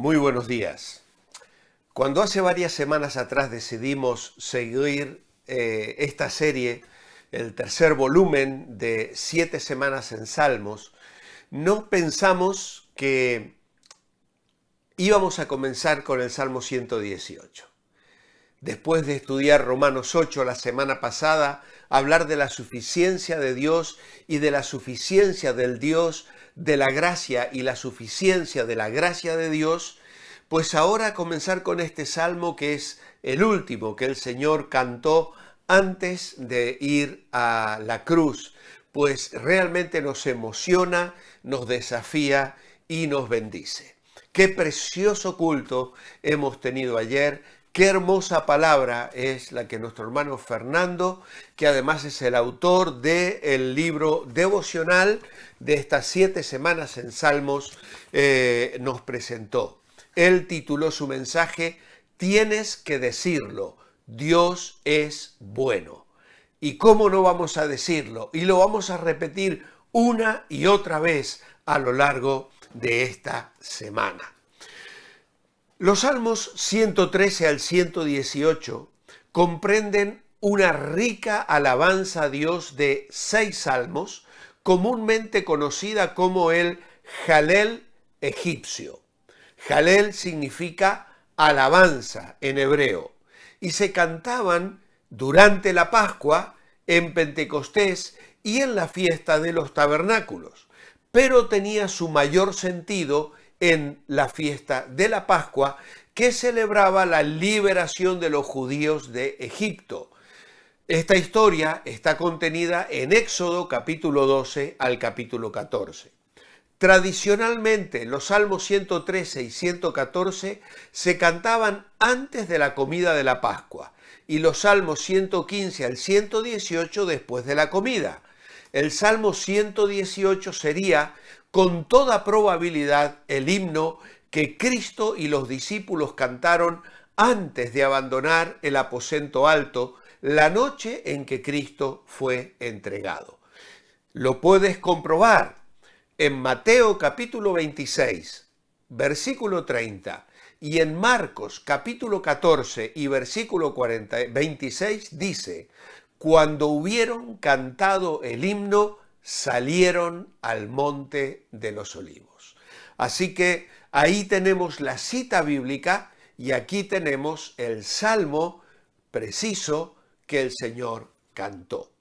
Muy buenos días. Cuando hace varias semanas atrás decidimos seguir esta serie, el tercer volumen de 7 semanas en Salmos, no pensamos que íbamos a comenzar con el Salmo 118. Después de estudiar Romanos 8 la semana pasada, hablar de la suficiencia de Dios y de la suficiencia del Dios de la gracia y la suficiencia de la gracia de Dios, pues ahora comenzar con este salmo que es el último que el Señor cantó antes de ir a la cruz, pues realmente nos emociona, nos desafía y nos bendice. Qué precioso culto hemos tenido ayer. Qué hermosa palabra es la que nuestro hermano Fernando, que además es el autor del libro devocional de estas 7 semanas en Salmos, nos presentó. Él tituló su mensaje, Tienes que decirlo, Dios es bueno. ¿Y cómo no vamos a decirlo? Y lo vamos a repetir una y otra vez a lo largo de esta semana. Los Salmos 113 al 118 comprenden una rica alabanza a Dios de 6 salmos, comúnmente conocida como el Jalel egipcio. Jalel significa alabanza en hebreo y se cantaban durante la Pascua, en Pentecostés y en la fiesta de los tabernáculos, pero tenía su mayor sentido en la fiesta de la Pascua, que celebraba la liberación de los judíos de Egipto. Esta historia está contenida en Éxodo capítulo 12 al capítulo 14. Tradicionalmente, los Salmos 113 y 114 se cantaban antes de la comida de la Pascua y los Salmos 115 al 118 después de la comida. El Salmo 118 sería con toda probabilidad el himno que Cristo y los discípulos cantaron antes de abandonar el aposento alto la noche en que Cristo fue entregado. Lo puedes comprobar en Mateo capítulo 26, versículo 30, y en Marcos capítulo 14 y versículo 26 dice, cuando hubieron cantado el himno, salieron al monte de los olivos. Así que ahí tenemos la cita bíblica y aquí tenemos el salmo preciso que el Señor cantó.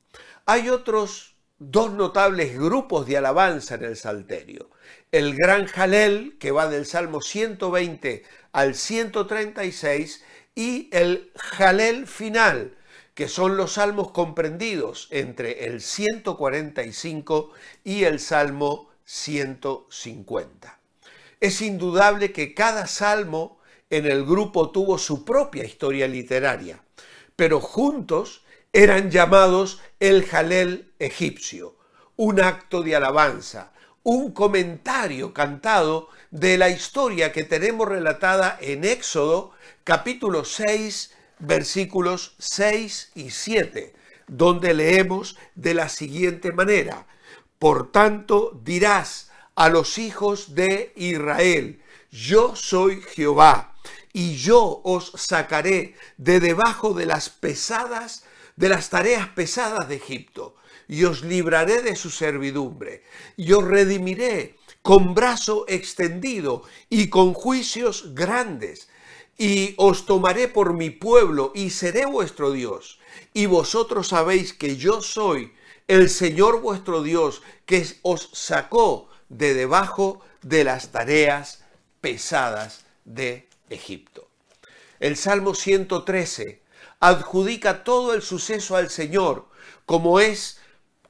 Hay otros 2 notables grupos de alabanza en el Salterio. El gran Jalel, que va del Salmo 120 al 136, y el Jalel final, que son los salmos comprendidos entre el 145 y el Salmo 150. Es indudable que cada salmo en el grupo tuvo su propia historia literaria, pero juntos eran llamados el Jalel egipcio, un acto de alabanza, un comentario cantado de la historia que tenemos relatada en Éxodo capítulo 6, versículos 6 y 7, donde leemos de la siguiente manera, por tanto dirás a los hijos de Israel, yo soy Jehová, y yo os sacaré de debajo de las tareas pesadas de Egipto, y os libraré de su servidumbre, y os redimiré con brazo extendido y con juicios grandes, y os tomaré por mi pueblo y seré vuestro Dios. Y vosotros sabéis que yo soy el Señor vuestro Dios, que os sacó de debajo de las tareas pesadas de Egipto. El Salmo 113 adjudica todo el suceso al Señor, como es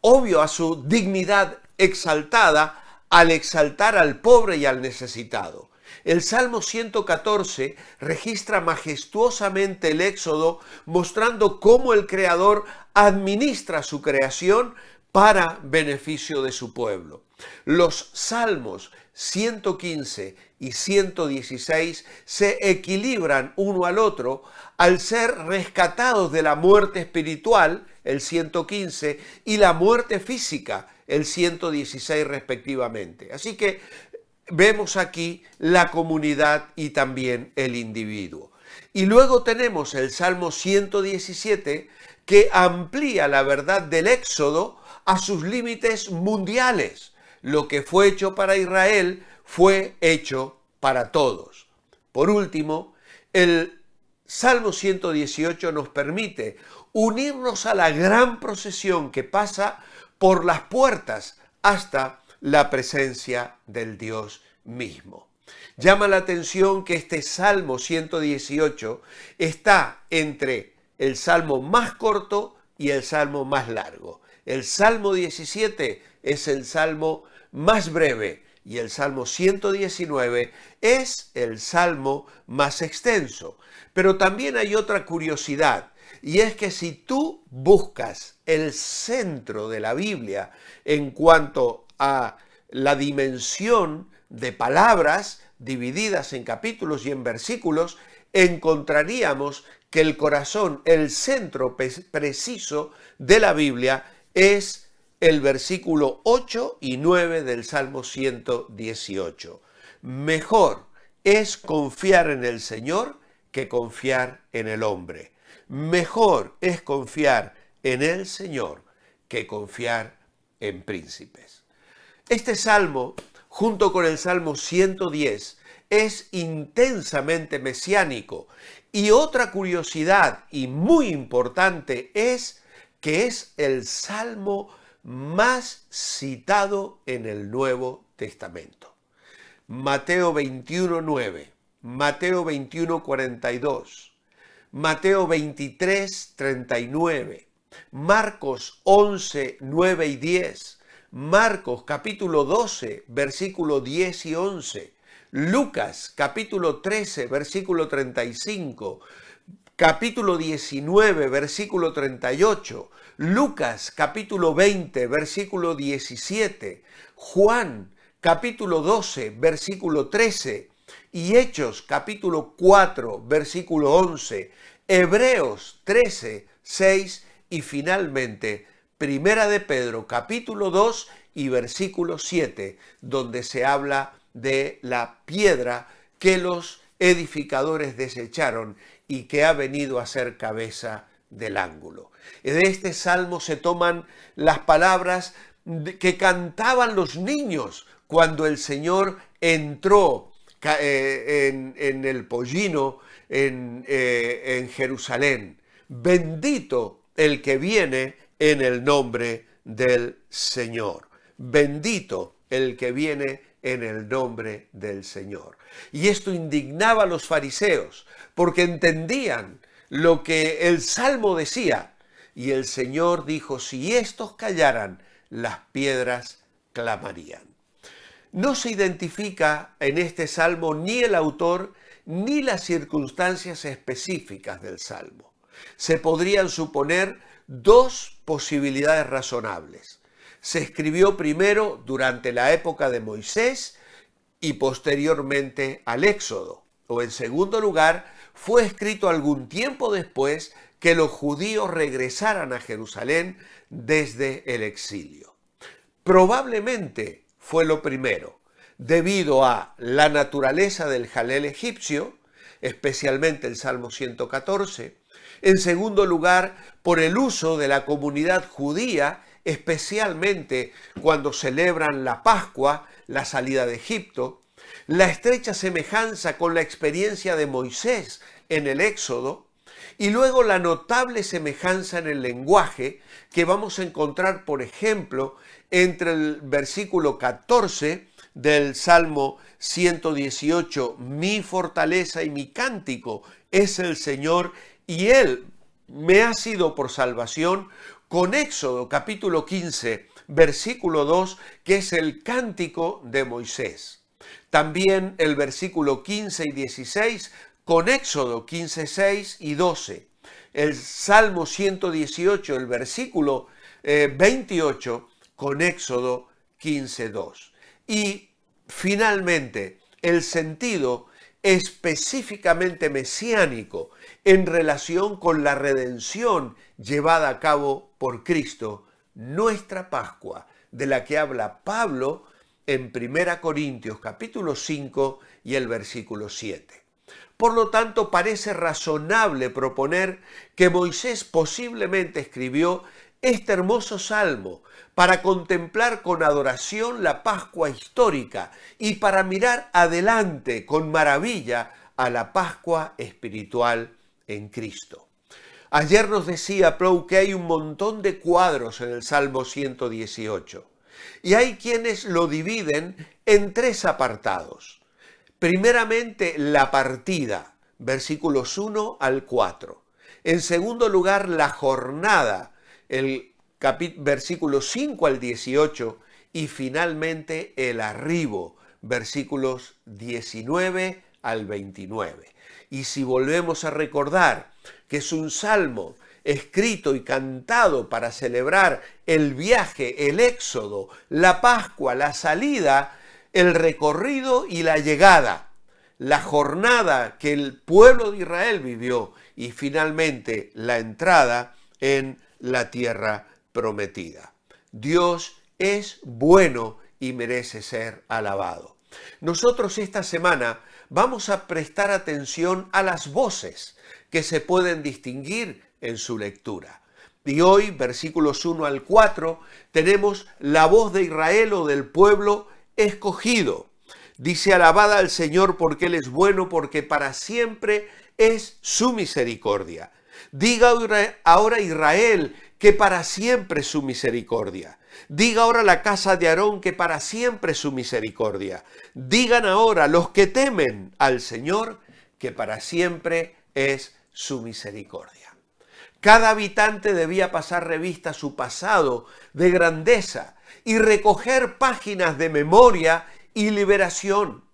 obvio a su dignidad exaltada al exaltar al pobre y al necesitado. El Salmo 114 registra majestuosamente el Éxodo, mostrando cómo el Creador administra su creación para beneficio de su pueblo. Los Salmos 115 y 116 se equilibran uno al otro al ser rescatados de la muerte espiritual, el 115, y la muerte física, el 116 respectivamente. Así que vemos aquí la comunidad y también el individuo. Y luego tenemos el Salmo 117 que amplía la verdad del Éxodo a sus límites mundiales. Lo que fue hecho para Israel fue hecho para todos. Por último, el Salmo 118 nos permite unirnos a la gran procesión que pasa por las puertas hasta la presencia del Dios mismo. Llama la atención que este Salmo 118 está entre el Salmo más corto y el Salmo más largo. El Salmo 17 es el Salmo más breve y el Salmo 119 es el Salmo más extenso. Pero también hay otra curiosidad, y es que si tú buscas el centro de la Biblia en cuanto a la dimensión de palabras divididas en capítulos y en versículos, encontraríamos que el corazón, el centro preciso de la Biblia es el versículo 8 y 9 del Salmo 118. Mejor es confiar en el Señor que confiar en el hombre. Mejor es confiar en el Señor que confiar en príncipes. Este salmo, junto con el Salmo 110, es intensamente mesiánico. Y otra curiosidad y muy importante es que es el salmo más citado en el Nuevo Testamento. Mateo 21:9, Mateo 21:42, Mateo 23:39, Marcos 11:9 y 10, Marcos capítulo 12, versículo 10 y 11, Lucas capítulo 13, versículo 35, capítulo 19, versículo 38, Lucas capítulo 20, versículo 17, Juan capítulo 12, versículo 13, y Hechos capítulo 4, versículo 11, Hebreos 13, 6 y finalmente Primera de Pedro capítulo 2 y versículo 7, donde se habla de la piedra que los edificadores desecharon y que ha venido a ser cabeza del ángulo. De este salmo se toman las palabras que cantaban los niños cuando el Señor entró en el pollino en Jerusalén. Bendito el que viene en el nombre del Señor. Bendito el que viene en el nombre del Señor. Y esto indignaba a los fariseos, porque entendían lo que el Salmo decía. Y el Señor dijo, si estos callaran, las piedras clamarían. No se identifica en este Salmo ni el autor ni las circunstancias específicas del Salmo. Se podrían suponer dos posibilidades razonables. Se escribió primero durante la época de Moisés y posteriormente al Éxodo. O en segundo lugar, fue escrito algún tiempo después que los judíos regresaran a Jerusalén desde el exilio. Probablemente fue lo primero, debido a la naturaleza del jalel egipcio, especialmente el Salmo 114. En segundo lugar, por el uso de la comunidad judía, especialmente cuando celebran la Pascua, la salida de Egipto, la estrecha semejanza con la experiencia de Moisés en el Éxodo, y luego la notable semejanza en el lenguaje que vamos a encontrar, por ejemplo, entre el versículo 14 del Salmo 118, mi fortaleza y mi cántico es el Señor, y Él me ha sido por salvación, con Éxodo capítulo 15, versículo 2, que es el cántico de Moisés. También el versículo 15 y 16, con Éxodo 15, 6 y 12. El Salmo 118, el versículo 28, con Éxodo 15, 2. Y finalmente, el sentido específicamente mesiánico en relación con la redención llevada a cabo por Cristo, nuestra Pascua, de la que habla Pablo en 1 Corintios capítulo 5 y el versículo 7. Por lo tanto, parece razonable proponer que Moisés posiblemente escribió este hermoso salmo para contemplar con adoración la Pascua histórica y para mirar adelante con maravilla a la Pascua espiritual en Cristo. Ayer nos decía Prou que hay un montón de cuadros en el Salmo 118 y hay quienes lo dividen en 3 apartados. Primeramente, la partida, versículos 1 al 4. En segundo lugar, la jornada, el versículos 5 al 18. Y finalmente, el arribo, versículos 19 al 29. Y si volvemos a recordar que es un salmo escrito y cantado para celebrar el viaje, el éxodo, la Pascua, la salida, el recorrido y la llegada, la jornada que el pueblo de Israel vivió y finalmente la entrada en la tierra prometida. Dios es bueno y merece ser alabado. Nosotros esta semana vamos a prestar atención a las voces que se pueden distinguir en su lectura. Y hoy, versículos 1 al 4, tenemos la voz de Israel o del pueblo escogido. Dice: alabad al Señor porque Él es bueno, porque para siempre es su misericordia. Diga ahora Israel que para siempre es su misericordia. Diga ahora la casa de Aarón que para siempre es su misericordia. Digan ahora los que temen al Señor que para siempre es su misericordia. Cada habitante debía pasar revista a su pasado de grandeza y recoger páginas de memoria y liberación.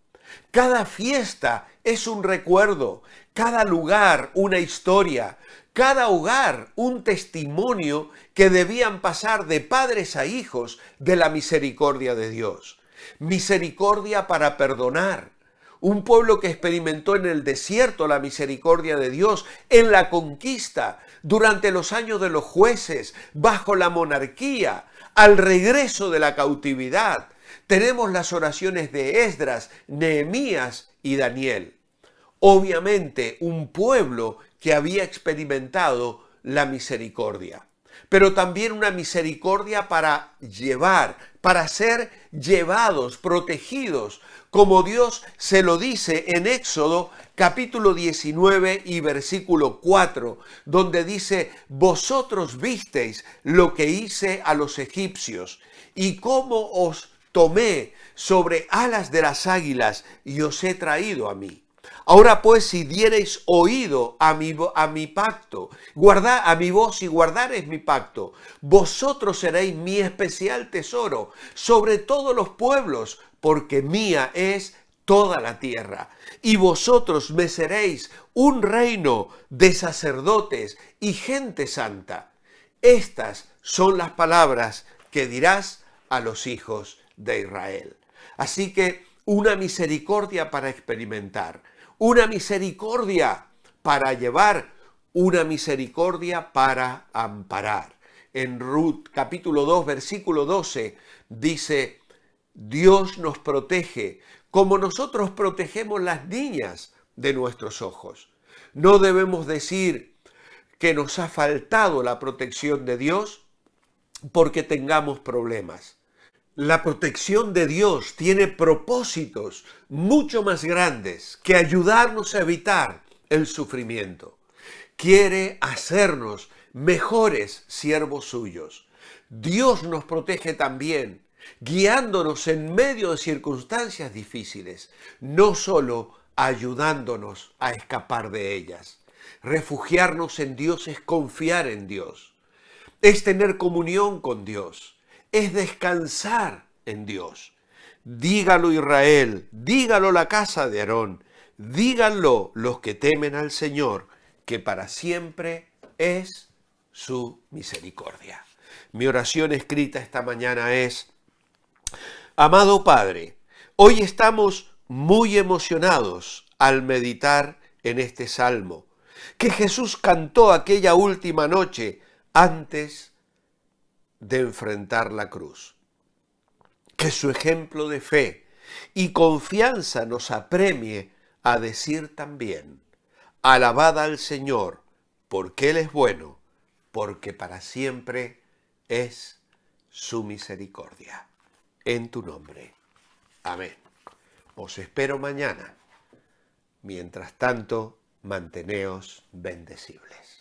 Cada fiesta es un recuerdo, cada lugar una historia, cada hogar un testimonio que debían pasar de padres a hijos de la misericordia de Dios. Misericordia para perdonar. Un pueblo que experimentó en el desierto la misericordia de Dios, en la conquista, durante los años de los jueces, bajo la monarquía, al regreso de la cautividad. Tenemos las oraciones de Esdras, Nehemías y Daniel. Obviamente, un pueblo que había experimentado la misericordia, pero también una misericordia para llevar, para ser llevados, protegidos, como Dios se lo dice en Éxodo capítulo 19 y versículo 4, donde dice: vosotros visteis lo que hice a los egipcios y cómo os tomé sobre alas de las águilas y os he traído a mí. Ahora pues, si diereis oído a mi pacto, a mi voz y guardareis mi pacto, vosotros seréis mi especial tesoro sobre todos los pueblos, porque mía es toda la tierra. Y vosotros me seréis un reino de sacerdotes y gente santa. Estas son las palabras que dirás a los hijos de Israel. Así que una misericordia para experimentar, una misericordia para llevar, una misericordia para amparar. En Ruth capítulo 2 versículo 12 dice: Dios nos protege como nosotros protegemos las niñas de nuestros ojos. No debemos decir que nos ha faltado la protección de Dios porque tengamos problemas. La protección de Dios tiene propósitos mucho más grandes que ayudarnos a evitar el sufrimiento. Quiere hacernos mejores siervos suyos. Dios nos protege también, guiándonos en medio de circunstancias difíciles, no solo ayudándonos a escapar de ellas. Refugiarnos en Dios es confiar en Dios, es tener comunión con Dios, es descansar en Dios. Dígalo Israel, dígalo la casa de Aarón, díganlo los que temen al Señor, que para siempre es su misericordia. Mi oración escrita esta mañana es: amado Padre, hoy estamos muy emocionados al meditar en este salmo que Jesús cantó aquella última noche antes de enfrentar la cruz. Que su ejemplo de fe y confianza nos apremie a decir también: alabad al Señor, porque Él es bueno, porque para siempre es su misericordia. En tu nombre. Amén. Os espero mañana. Mientras tanto, manteneos bendecibles.